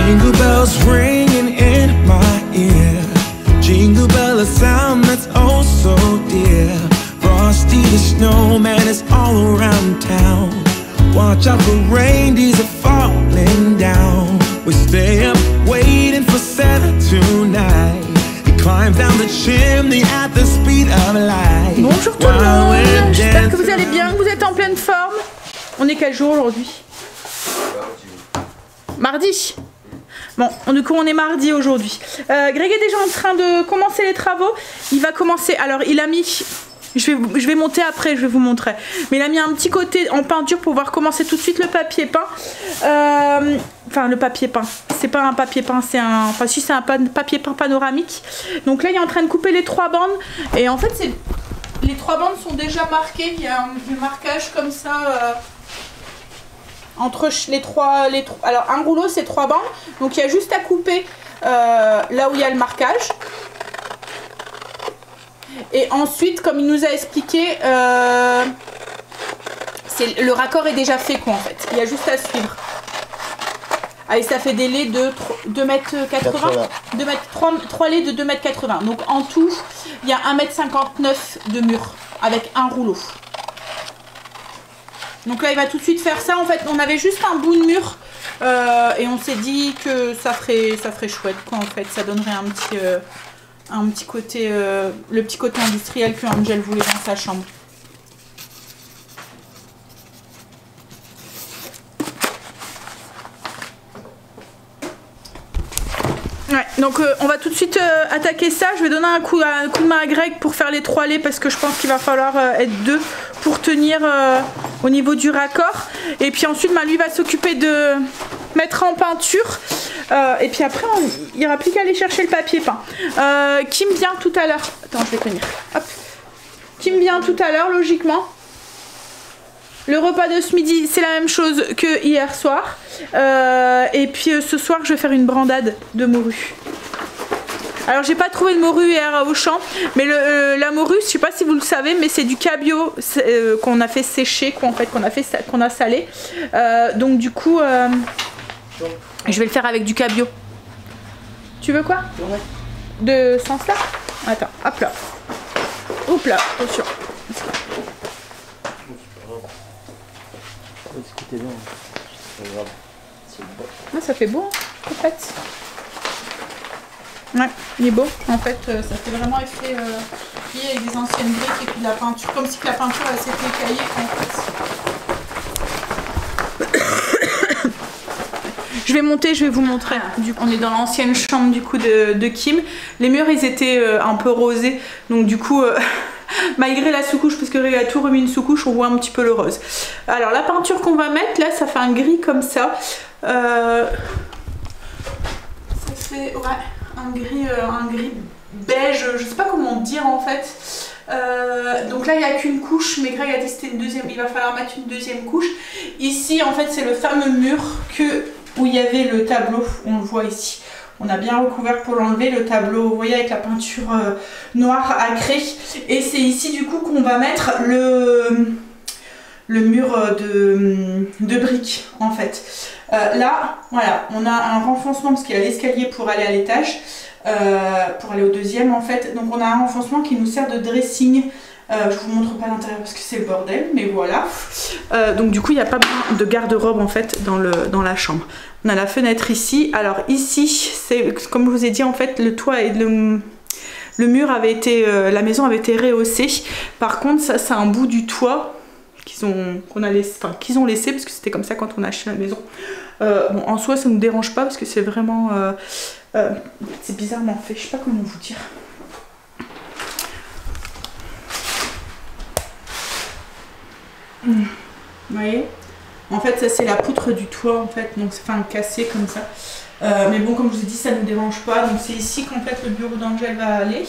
Jingle bells ringing in my ear. Jingle bell, a sound that's oh so dear. Frosty the snowman is all around town. Watch out for reindeers are falling down. We stay up waiting for Santa tonight. He climbs down the chimney at the speed of light. Bonjour tout le monde, j'espère que vous allez bien, que vous êtes en pleine forme. On est quel jour aujourd'hui? Mardi. Bon, du coup on est mardi aujourd'hui. Greg est déjà en train de commencer les travaux. Il va commencer, alors il a mis... Je vais monter après, je vais vous montrer. Mais il a mis un petit côté en peinture pour pouvoir commencer tout de suite le papier peint. Enfin, le papier peint. C'est pas un papier peint, c'est un... Enfin, si, c'est un papier peint panoramique. Donc là, il est en train de couper les 3 bandes. Et en fait, les 3 bandes sont déjà marquées. Il y a un marquage comme ça... entre les trois... Alors, un rouleau, c'est 3 bandes. Donc, il y a juste à couper là où il y a le marquage. Et ensuite, comme il nous a expliqué, le raccord est déjà fait quoi en fait. Il y a juste à suivre. Allez, ça fait des laits de 2,80 m. 3 laits de 2,80 m. Donc en tout, il y a 1,59 m de mur avec un rouleau. Donc là, il va tout de suite faire ça. En fait, on avait juste un bout de mur et on s'est dit que ça ferait chouette quoi en fait. Ça donnerait un petit côté, le petit côté industriel que Angel voulait dans sa chambre. Ouais, donc on va tout de suite attaquer ça. Je vais donner un coup de main à Greg pour faire les 3 laits parce que je pense qu'il va falloir être 2 pour tenir au niveau du raccord. Et puis ensuite, lui va s'occuper de mettre en peinture. Et puis après, il n'y aura plus qu'à aller chercher le papier peint. Kim vient tout à l'heure. Attends, je vais tenir. Hop. Kim vient tout à l'heure, logiquement. Le repas de ce midi, c'est la même chose que hier soir. Et puis ce soir, je vais faire une brandade de morue. Alors, j'ai pas trouvé de morue hier au champ. Mais la morue, je sais pas si vous le savez, mais c'est du cabillaud qu'on a fait sécher, qu'on a salé. Donc du coup... je vais le faire avec du cabillaud. Tu veux quoi? Ouais. De sens là? Attends, hop là. Hop là, attention. Ah, ça fait beau, en fait. Ouais, il est beau. En fait, ça fait vraiment effet lié avec des anciennes briques et puis de la peinture. Comme si la peinture elle s'était écaillée, en fait. Je vais monter, je vais vous montrer. On est dans l'ancienne chambre du coup de Kim. Les murs ils étaient un peu rosés. Donc du coup, malgré la sous-couche, parce que Greg a tout remis une sous-couche, on voit un petit peu le rose. Alors la peinture qu'on va mettre, là ça fait un gris comme ça. Ça fait un gris beige, je sais pas comment dire en fait. Donc là il n'y a qu'une couche, mais Greg a dit c'était une deuxième, il va falloir mettre une deuxième couche. Ici en fait c'est le fameux mur où il y avait le tableau, on le voit ici. On a bien recouvert pour l'enlever, le tableau, vous voyez, avec la peinture noire acrée. Et c'est ici du coup qu'on va mettre le mur de briques en fait. Là, voilà, on a un renfoncement parce qu'il y a l'escalier pour aller à l'étage, pour aller au deuxième en fait. Donc on a un renfoncement qui nous sert de dressing. Je vous montre pas l'intérieur parce que c'est le bordel, mais voilà. Donc du coup il n'y a pas besoin de garde-robe en fait dans la chambre. On a la fenêtre ici. Alors ici, c'est comme je vous ai dit en fait, le toit et le mur avait été, la maison avait été rehaussée. Par contre ça c'est un bout du toit qu'ils ont laissé parce que c'était comme ça quand on a acheté la maison. Bon en soi ça nous dérange pas parce que c'est vraiment, c'est bizarrement fait. Je sais pas comment vous dire. Vous voyez, en fait ça c'est la poutre du toit en fait, donc c'est cassé comme ça. Mais bon comme je vous ai dit ça ne nous dérange pas. Donc c'est ici qu'en fait le bureau d'Angel va aller.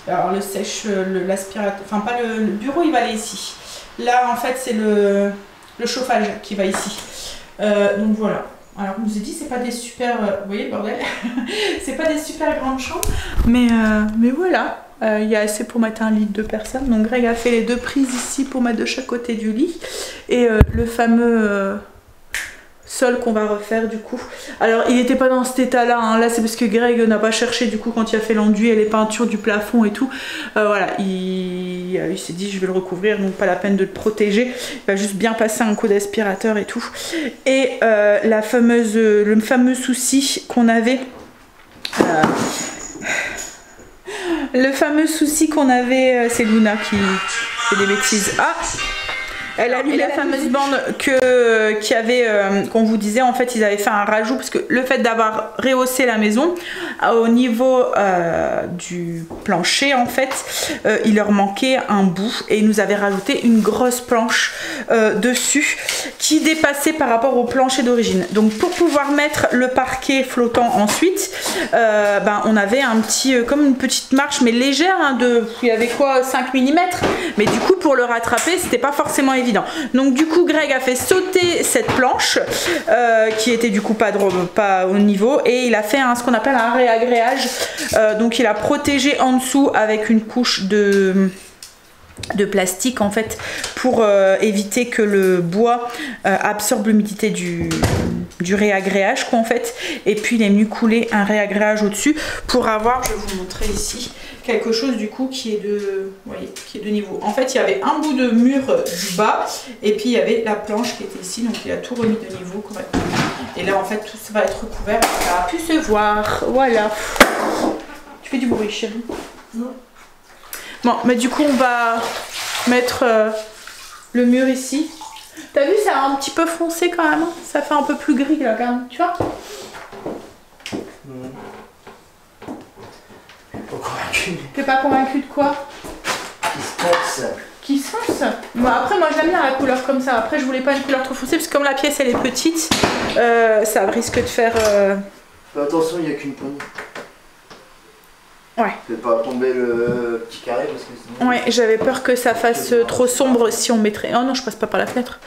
Alors le sèche, l'aspirateur, enfin pas le bureau il va aller ici. Là en fait c'est le chauffage qui va ici. Donc voilà. Alors comme je vous ai dit c'est pas des super, vous voyez le bordel. C'est pas des super grandes chambres. Mais voilà. Il y a assez pour mettre un lit de 2 personnes. Donc Greg a fait les 2 prises ici pour mettre de chaque côté du lit. Et le fameux sol qu'on va refaire du coup. Alors il n'était pas dans cet état là, hein. Là c'est parce que Greg n'a pas cherché du coup quand il a fait l'enduit et les peintures du plafond et tout. Voilà, il s'est dit je vais le recouvrir, donc pas la peine de le protéger. Il va juste bien passer un coup d'aspirateur et tout. Et le fameux souci qu'on avait... c'est Luna qui fait des bêtises. Ah, elle a mis la fameuse bande qu'on vous disait. En fait ils avaient fait un rajout parce que le fait d'avoir rehaussé la maison au niveau du plancher en fait il leur manquait un bout et ils nous avaient rajouté une grosse planche dessus qui dépassait par rapport au plancher d'origine. Donc pour pouvoir mettre le parquet flottant ensuite on avait un petit comme une petite marche mais légère hein, il y avait quoi 5 mm, mais du coup pour le rattraper c'était pas forcément évident. Donc du coup Greg a fait sauter cette planche qui était du coup pas au niveau et il a fait ce qu'on appelle un réagréage. Donc il a protégé en dessous avec une couche de plastique en fait pour éviter que le bois absorbe l'humidité du réagréage quoi en fait. Et puis il est venu couler un réagréage au dessus pour avoir, je vais vous montrer ici, quelque chose du coup qui est de niveau. En fait il y avait un bout de mur du bas et puis il y avait la planche qui était ici, donc il a tout remis de niveau correctement. Et là en fait tout ça va être recouvert, ça a pu se voir. Voilà. Tu fais du bruit chérie? Non. Bon, mais du coup on va mettre le mur ici. T'as vu, ça a un petit peu foncé quand même, hein. Ça fait un peu plus gris là quand même, tu vois. T'es pas convaincu de quoi? Qui se fonce. Bon après moi j'aime bien la couleur comme ça. Après je voulais pas une couleur trop foncée parce que comme la pièce elle est petite, ça risque de faire... Attention, il n'y a qu'une poignée. Ouais. Fais pas tomber le petit carré parce que sinon... Ouais, j'avais peur que ça fasse trop sombre si on mettrait... Oh non, je passe pas par la fenêtre.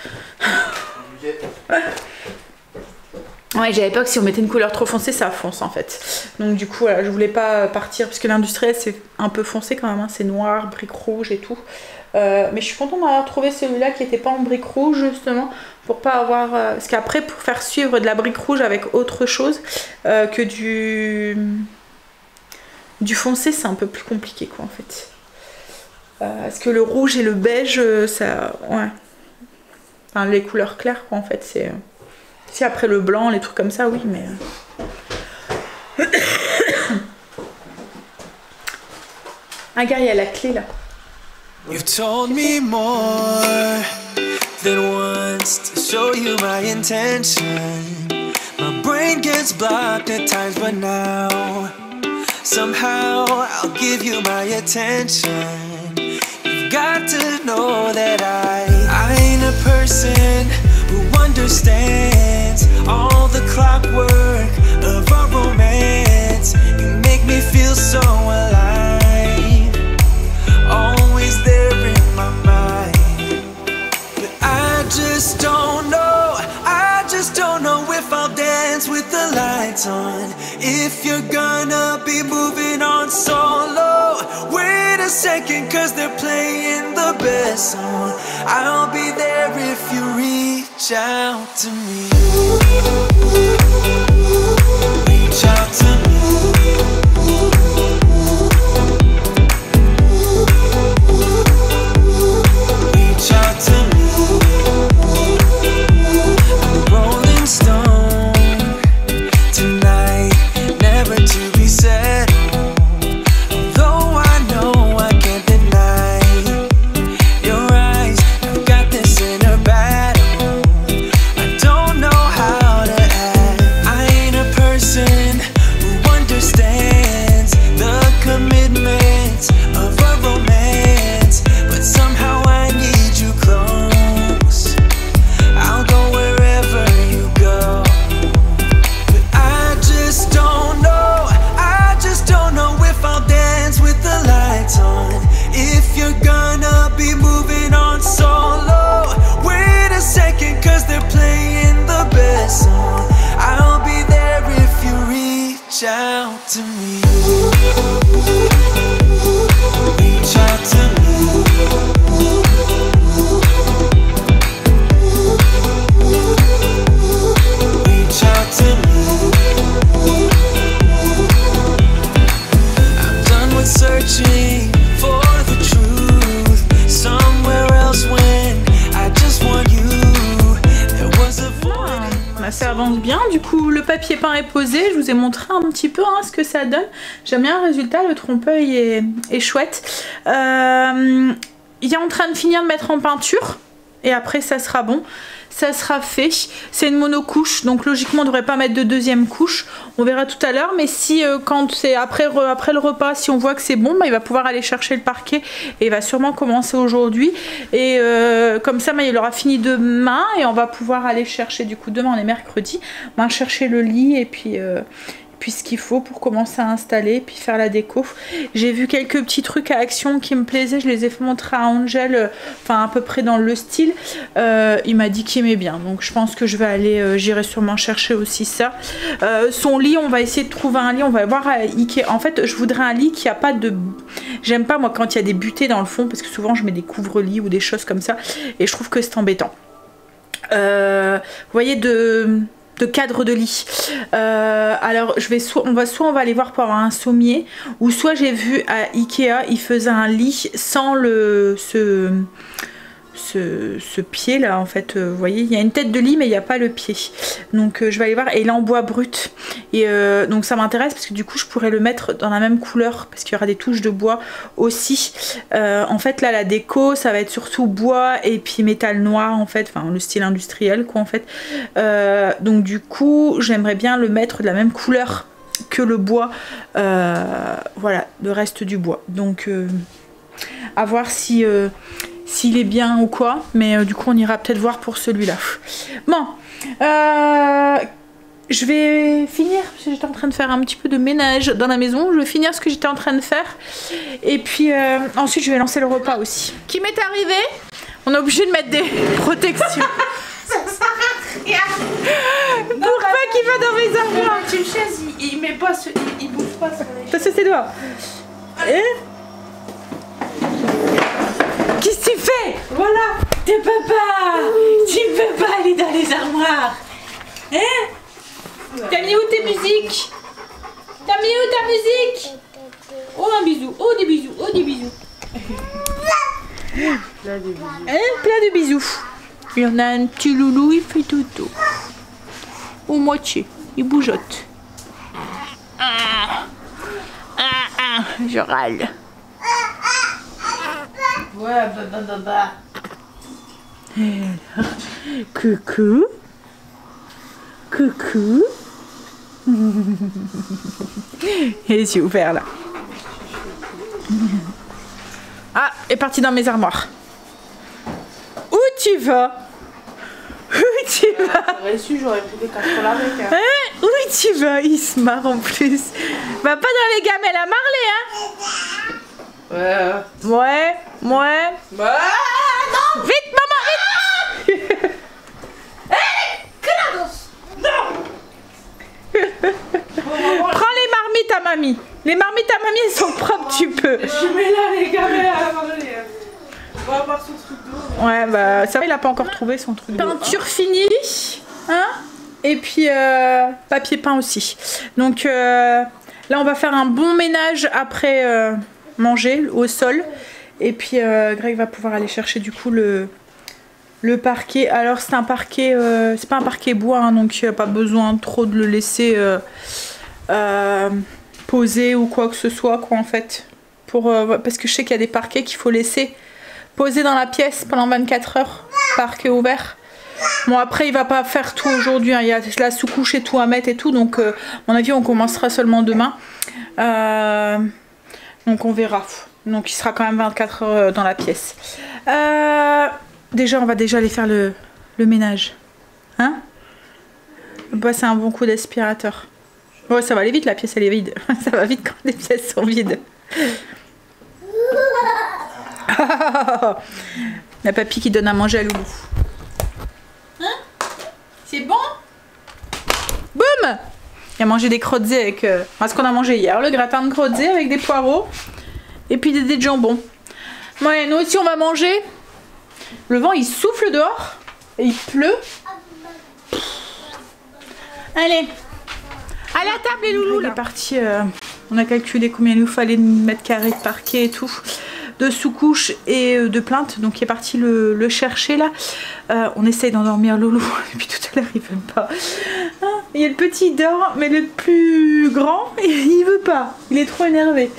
Ouais, j'avais peur que si on mettait une couleur trop foncée, ça fonce en fait. Donc du coup, voilà, je voulais pas partir parce que l'industriel c'est un peu foncé quand même, hein. C'est noir, brique rouge et tout. Mais je suis contente d'avoir trouvé celui-là qui n'était pas en brique rouge justement pour pas avoir... parce qu'après, pour faire suivre de la brique rouge avec autre chose que du foncé, c'est un peu plus compliqué quoi en fait. Parce que le rouge et le beige, ça... Ouais. Enfin, les couleurs claires quoi en fait, c'est... Si après le blanc, les trucs comme ça, oui, mais... Ah, gars, il y a la clé là. You've told me more than once to show you my intention. My brain gets blocked at times, but now somehow I'll give you my attention. You've got to know that I ain't a person who understands all the clockwork of our romance. You make me feel so alive, always there in my mind. But I just don't know if I'll dance with the lights on. If you're gonna be moving on solo, wait a second, 'cause they're playing the best song. I'll be there if you reach out to me. Reach out to me. Reach out to me. I'm a rolling stone tonight, never to be settled. Though I know I can't deny your eyes, I've got this inner battle. I don't know how to act. I ain't a person who understands the commitment of a romance, but somehow I need you close. I'll go wherever you go. But I just don't know if I'll dance with the lights on. If you're gonna be moving on solo, wait a second, 'cause they're playing the best song. I'll be there if you reach out to me. Reach out to me. papier peint est posé, je vous ai montré un petit peu hein, ce que ça donne. J'aime bien le résultat, le trompe-l'œil est chouette. Il est en train de finir de mettre en peinture et après ça sera bon. Ça sera fait. C'est une monocouche, donc logiquement on ne devrait pas mettre de deuxième couche. On verra tout à l'heure, mais si quand c'est après le repas, si on voit que c'est bon, bah, il va pouvoir aller chercher le parquet et il va sûrement commencer aujourd'hui. Et comme ça, bah, il aura fini demain et on va pouvoir aller chercher, du coup demain on est mercredi, on va chercher le lit et puis ce qu'il faut pour commencer à installer puis faire la déco. J'ai vu quelques petits trucs à Action qui me plaisaient, je les ai fait montrer à Angel, enfin à peu près dans le style. Il m'a dit qu'il aimait bien, donc je pense que je vais aller, j'irai sûrement chercher aussi ça. Son lit, on va essayer de trouver un lit, on va voir à Ikea. En fait je voudrais un lit qui a pas de... J'aime pas moi quand il y a des butées dans le fond, parce que souvent je mets des couvre-lits ou des choses comme ça et je trouve que c'est embêtant. Vous voyez de cadre de lit. Alors on va aller voir pour avoir un sommier, ou soit j'ai vu à Ikea ils faisaient un lit sans ce pied là en fait, vous voyez il y a une tête de lit mais il n'y a pas le pied, donc je vais aller voir. Et il est en bois brut et donc ça m'intéresse parce que du coup je pourrais le mettre dans la même couleur parce qu'il y aura des touches de bois aussi. En fait là la déco ça va être surtout bois et puis métal noir en fait, enfin le style industriel quoi en fait. Donc du coup j'aimerais bien le mettre de la même couleur que le bois, voilà le reste du bois, donc à voir si s'il est bien ou quoi, mais du coup on ira peut-être voir pour celui-là. Bon, je vais finir, parce que j'étais en train de faire un petit peu de ménage dans la maison, je vais finir ce que j'étais en train de faire, et puis ensuite je vais lancer le repas aussi. Qui m'est arrivé? On est obligé de mettre des protections. Ça sert à rien. Pour pas qu'il va dans mes armoires. Une chaise, il met pas, il bouge pas sur les... Passe ses doigts. Qu'est-ce que tu fais? Voilà, tu peux pas aller dans les armoires. Hein? T'as mis où tes musiques? T'as mis où ta musique? Oh un bisou, oh des bisous, oh des bisous. Plein de bisous. Il y en a un petit loulou, il fait dodo. Au moitié, il bougeotte. Je râle. Ouais, bah. Coucou. Coucou. Et les yeux ouverts là. Ah, est parti dans mes armoires. Où tu vas? Où tu vas? J'aurais su, j'aurais pris des casseroles avec. Hein. Où tu vas? Il se marre en plus. Va pas dans les gamelles à Marley, hein? Ouais. Bah non. Vite, maman, vite. Prends les marmites à mamie. Les marmites à mamie, elles sont propres, tu peux. Je mets là les gamelles à Marley. On va avoir son truc d'eau. Ouais, bah ça va, il a pas encore trouvé son truc. Peinture finie, hein? Et puis papier peint aussi. Donc là, on va faire un bon ménage après manger au sol. Et puis Greg va pouvoir aller chercher du coup le parquet. Alors c'est un parquet, c'est pas un parquet bois, hein, donc il n'y a pas besoin trop de le laisser poser ou quoi que ce soit, quoi en fait. Parce que je sais qu'il y a des parquets qu'il faut laisser poser dans la pièce pendant 24 heures, parquet ouvert. Bon après il va pas faire tout aujourd'hui, hein. Il y a la sous-couche et tout à mettre et tout, donc à mon avis on commencera seulement demain. Donc on verra. Donc il sera quand même 24 heures dans la pièce. Déjà on va déjà aller faire le ménage. Hein? Passer un bon coup d'aspirateur. Ouais ça va aller vite, la pièce elle est vide. Ça va vite quand les pièces sont vides. La papy qui donne à manger à Loulou. Hein? C'est bon? Boum! Il a mangé des crottés avec... ce qu'on a mangé hier, le gratin de crottés avec des poireaux. Et puis des dés de jambon. Ouais, nous aussi on va manger. Le vent il souffle dehors. Et il pleut. Allez. À la table les loulous. On est parti. On a calculé combien il nous fallait de mètres carrés de parquet et tout. de sous-couche et de plainte, donc il est parti le chercher là. On essaye d'endormir Loulou depuis tout à l'heure, il veut pas. Il y a le petit dort, mais le plus grand il veut pas, il est trop énervé.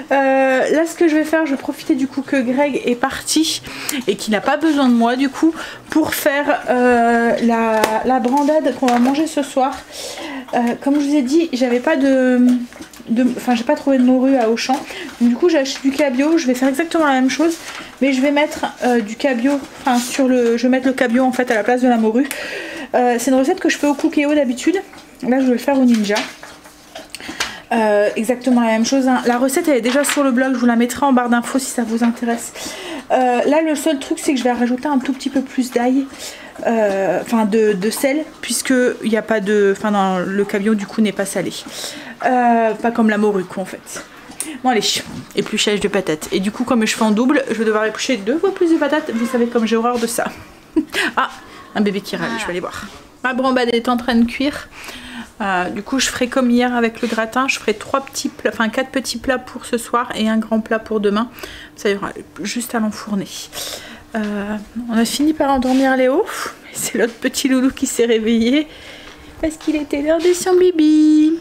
Là ce que je vais faire, je vais profiter du coup que Greg est parti et qu'il n'a pas besoin de moi du coup pour faire la brandade qu'on va manger ce soir. Comme je vous ai dit, j'avais pas enfin j'ai pas trouvé de morue à Auchan, donc du coup j'ai acheté du cabillaud. Je vais faire exactement la même chose, mais je vais mettre du cabillaud, enfin je vais mettre le cabillaud en fait à la place de la morue. C'est une recette que je fais au Cookéo d'habitude, là je vais le faire au Ninja. Exactement la même chose, hein. La recette elle est déjà sur le blog, je vous la mettrai en barre d'infos si ça vous intéresse. Là le seul truc c'est que je vais rajouter un tout petit peu plus d'ail, enfin de sel, puisque il n'y a pas de, enfin dans le cabillaud du coup n'est pas salé, pas comme la morue en fait. Bon allez, épluchage de patates, et du coup comme je fais en double je vais devoir éplucher 2 fois plus de patates, vous savez comme j'ai horreur de ça. Ah, un bébé qui râle, je vais aller voir. Ma brambade est en train de cuire. Du coup je ferai comme hier avec le gratin, je ferai 4 petits plats pour ce soir et un grand plat pour demain. Ça ira juste à l'enfourner. On a fini par endormir Léo. C'est l'autre petit loulou qui s'est réveillé parce qu'il était l'heure de son bibi.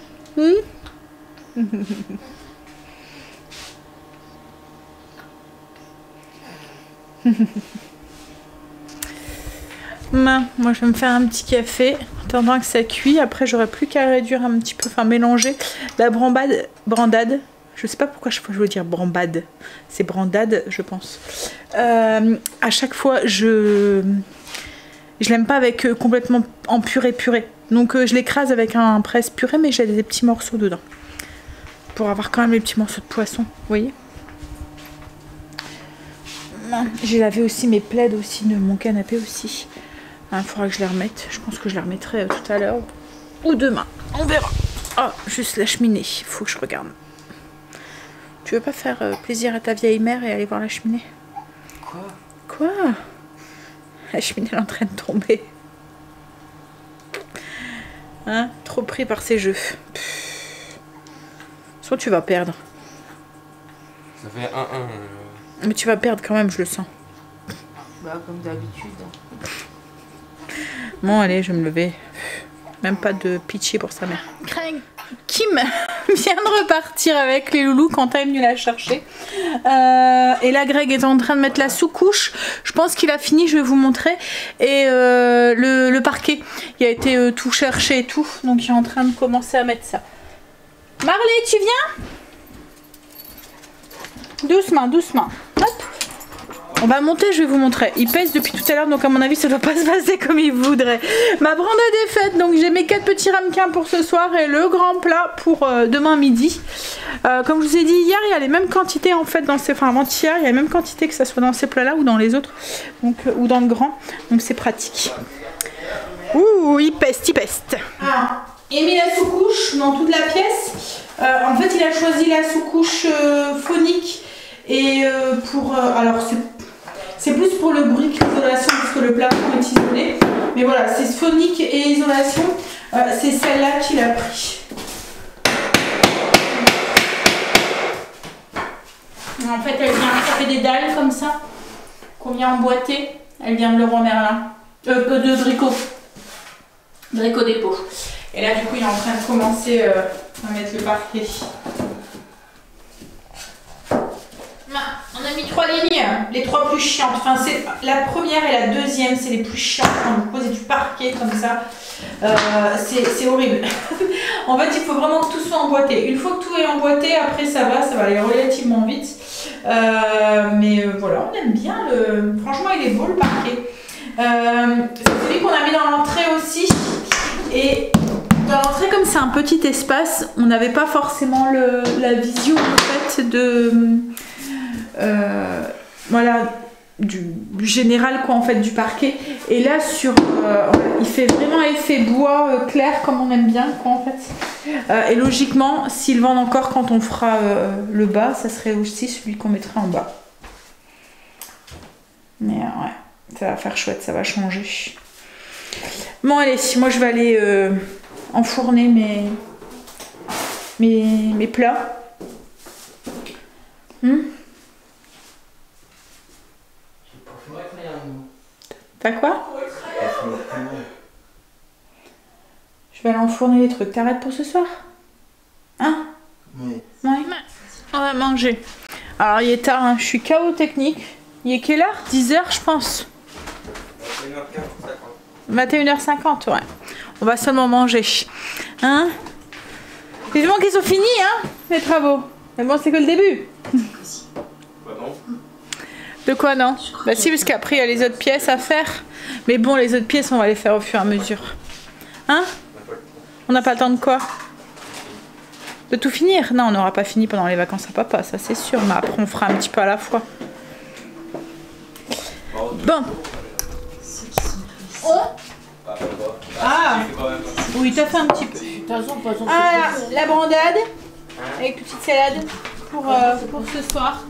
Moi je vais me faire un petit café en attendant que ça cuit. Après j'aurai plus qu'à réduire un petit peu, enfin mélanger la brandade. Je sais pas pourquoi je veux dire brambade, c'est brandade je pense. À chaque fois je l'aime pas avec complètement en purée, donc je l'écrase avec un presse purée, mais j'ai des petits morceaux dedans pour avoir quand même les petits morceaux de poisson, vous voyez. J'ai lavé aussi mes plaids aussi de mon canapé aussi. Il faudra que je les remette. Je pense que je les remettrai tout à l'heure ou demain. On verra. Oh, juste la cheminée. Il faut que je regarde. Tu veux pas faire plaisir à ta vieille mère et aller voir la cheminée? Quoi? La cheminée est en train de tomber. Hein? Trop pris par ces jeux. Soit tu vas perdre. Ça fait 1-1. Mais tu vas perdre quand même, je le sens. Bah comme d'habitude. Bon allez, je vais me lever. Même pas de pitié pour sa mère. Kim vient de repartir avec les loulous quand elle est venue la chercher. Et là Greg est en train de mettre la sous-couche. Je pense qu'il a fini, je vais vous montrer. Et le parquet, il a été tout cherché et tout. Donc il est en train de commencer à mettre ça. Marley, tu viens? Doucement, doucement. Hop. On va monter, je vais vous montrer. Il pèse depuis tout à l'heure, donc à mon avis ça doit pas se passer comme il voudrait. Ma brandade est faite, donc j'ai mes 4 petits ramequins pour ce soir et le grand plat pour demain midi. Comme je vous ai dit hier, il y a les mêmes quantités en fait dans ces, enfin avant-hier, il y a les mêmes quantités que ça soit dans ces plats-là ou dans les autres, donc ou dans le grand, donc c'est pratique. Ouh, il peste, il peste. Ah, il met la sous-couche dans toute la pièce. En fait, il a choisi la sous-couche phonique et alors c'est plus pour le bruit que l'isolation parce que le plafond est isolé. Mais voilà, c'est phonique et isolation. C'est celle-là qu'il a pris. En fait, elle vient, ça fait des dalles comme ça qu'on vient emboîter. Elle vient de Leroy Merlin. De Brico. Brico Dépôt. Et là, du coup, il est en train de commencer à mettre le parquet. On a mis 3 lignes, les 3 plus chiantes. Enfin, c'est la première et la deuxième, c'est les plus chiantes quand vous posez du parquet comme ça. C'est horrible. En fait, il faut vraiment que tout soit emboîté. Une fois que tout est emboîté, après ça va aller relativement vite. Mais voilà, on aime bien le. Franchement, il est beau le parquet. C'est celui qu'on a mis dans l'entrée aussi. Et dans l'entrée, comme c'est un petit espace, on n'avait pas forcément la vision en fait de. Voilà, du général quoi en fait du parquet, et là sur il fait vraiment effet bois clair comme on aime bien quoi en fait, et logiquement s'ils vendent encore quand on fera le bas, ça serait aussi celui qu'on mettrait en bas, mais ouais, ça va faire chouette, ça va changer. Bon allez, moi je vais aller enfourner mes plats. T'as quoi? Je vais aller enfourner les trucs. T'arrêtes pour ce soir? Hein? Oui. Ouais. On va manger. Alors il est tard, hein. Je suis KO technique. Il est quelle heure? 10h je pense. 21h50, ouais. On va seulement manger. Hein? Vivement qu'ils sont finis, hein, les travaux. Mais bon, c'est que le début. Bah non. De quoi non? Bah si, parce qu'après il y a les autres pièces à faire. Mais bon, les autres pièces, on va les faire au fur et à mesure. Hein? On n'a pas le temps de quoi? De tout finir? Non, on n'aura pas fini pendant les vacances à papa, ça c'est sûr. Mais après, on fera un petit peu à la fois. Bon. Ah! Oui, t'as fait un petit peu. Ah, la brandade avec petite salade pour ce soir.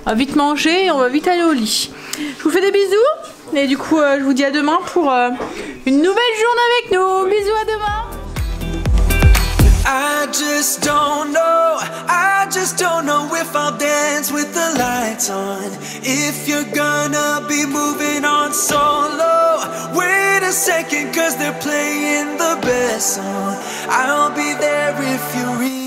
On va vite manger et on va vite aller au lit. Je vous fais des bisous et du coup je vous dis à demain pour une nouvelle journée avec nous. Bisous, à demain. I just don't know if I'll dance with the lights on. If you're gonna be moving on solo, wait a second, 'cause they're playing the best song. I'll be there if you're in.